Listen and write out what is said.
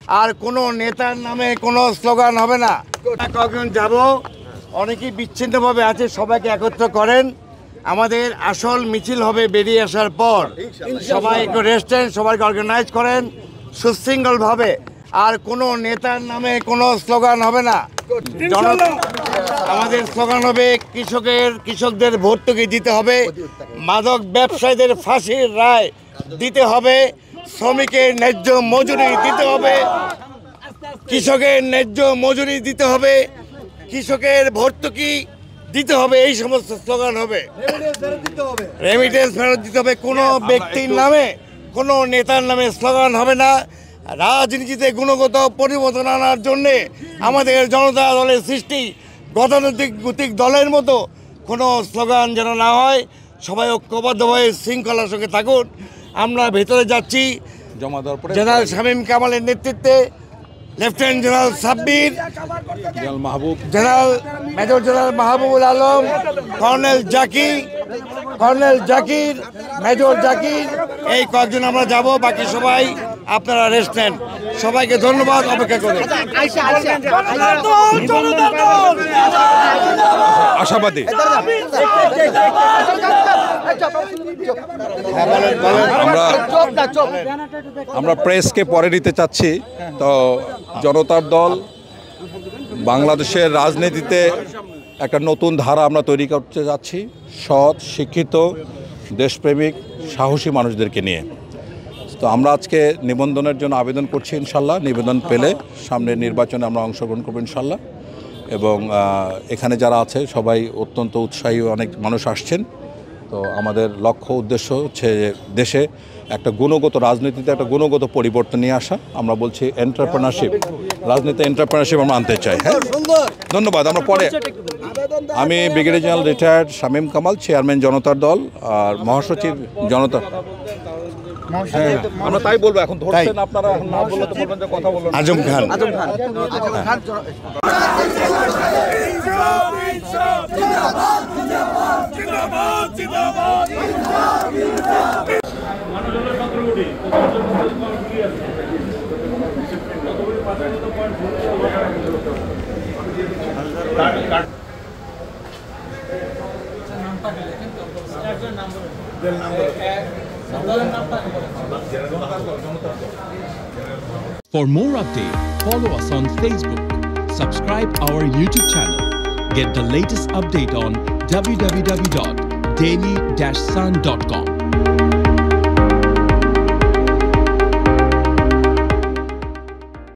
আর কোনো নেতার নামে কোনো স্লোগান হবে না। কখন যাব, অনেকেই বিচ্ছিন্নভাবে আছে, সবাইকে একত্র করেন। আমাদের আসল মিছিল হবে বেরিয়ে আসার পর। সবাই একটু রেস্ট নেন, সবাইকে অর্গানাইজ করেন সুশৃঙ্খলভাবে। আর কোনো নেতার নামে কোনো স্লোগান হবে না। আমাদের স্লোগান হবে কৃষকদের ভর্তুকি দিতে হবে, মাদক ব্যবসায়ীদের ফাঁসির রায় দিতে হবে, শ্রমিকের ন্যায্য মজুরি দিতে হবে, কৃষকের ন্যায্য মজুরি দিতে হবে, কৃষকের ভর্তুকি দিতে হবে। এই সমস্ত স্লোগান হবে। রেমিটেন্স ফেরত দিতে হবে। কোনো ব্যক্তির নামে কোনো নেতার নামে স্লোগান হবে না। রাজনীতিতে গুণগত পরিবর্তন আনার জন্যে আমাদের জনতা দলের সৃষ্টি, গতানুগতিক দলের মতো কোনো স্লোগান যেন না হয়। সবাই ঐক্যবদ্ধভাবে শৃঙ্খলার সঙ্গে থাকুন। আমরা ভেতরে যাচ্ছি। জেনারেল শামীম কামালের নেতৃত্বে lieutenant general Sabbir, major general Mahbubul Alam, colonel Zakir, major Zakir, এই কয়েকজন আমরা যাব। বাকি সবাই আপনারা রেস্ট নেন। সবাইকে ধন্যবাদ। অপেক্ষা করে আশাবাদী আমরা প্রেসকে পরে নিতে চাচ্ছি। তো জনতার দল বাংলাদেশের রাজনীতিতে একটা নতুন ধারা আমরা তৈরি করতে যাচ্ছি, সৎ, শিক্ষিত, দেশপ্রেমিক, সাহসী মানুষদেরকে নিয়ে। তো আমরা আজকে নিবন্ধনের জন্য আবেদন করছি। ইনশাল্লাহ নিবেদন পেলে সামনে নির্বাচনে আমরা অংশগ্রহণ করবো ইনশাল্লাহ। এবং এখানে যারা আছে সবাই অত্যন্ত উৎসাহী, অনেক মানুষ আসছেন। তো আমাদের লক্ষ্য উদ্দেশ্য হচ্ছে দেশে একটা গুণগত রাজনীতিতে একটা গুণগত পরিবর্তন নিয়ে আসা। আমরা বলছি এন্টারপ্রেনারশিপ, রাজনীতি এন্টারপ্রেনারশিপ আমরা আনতে চাই। হ্যাঁ, ধন্যবাদ। আমরা পরে আমি brigadier general retired Shamim Kamal, chairman জনতার দল আর মহাসচিব জনতা। হ্যাঁ, আমরা তাই বলবো। এখন ধরছেন আপনারা, এখন না বললে তো বলবেন যে কথা বলবেন। Azam Khan. For more updates, follow us on Facebook, subscribe our YouTube channel, get the latest update on www.daily-sun.com.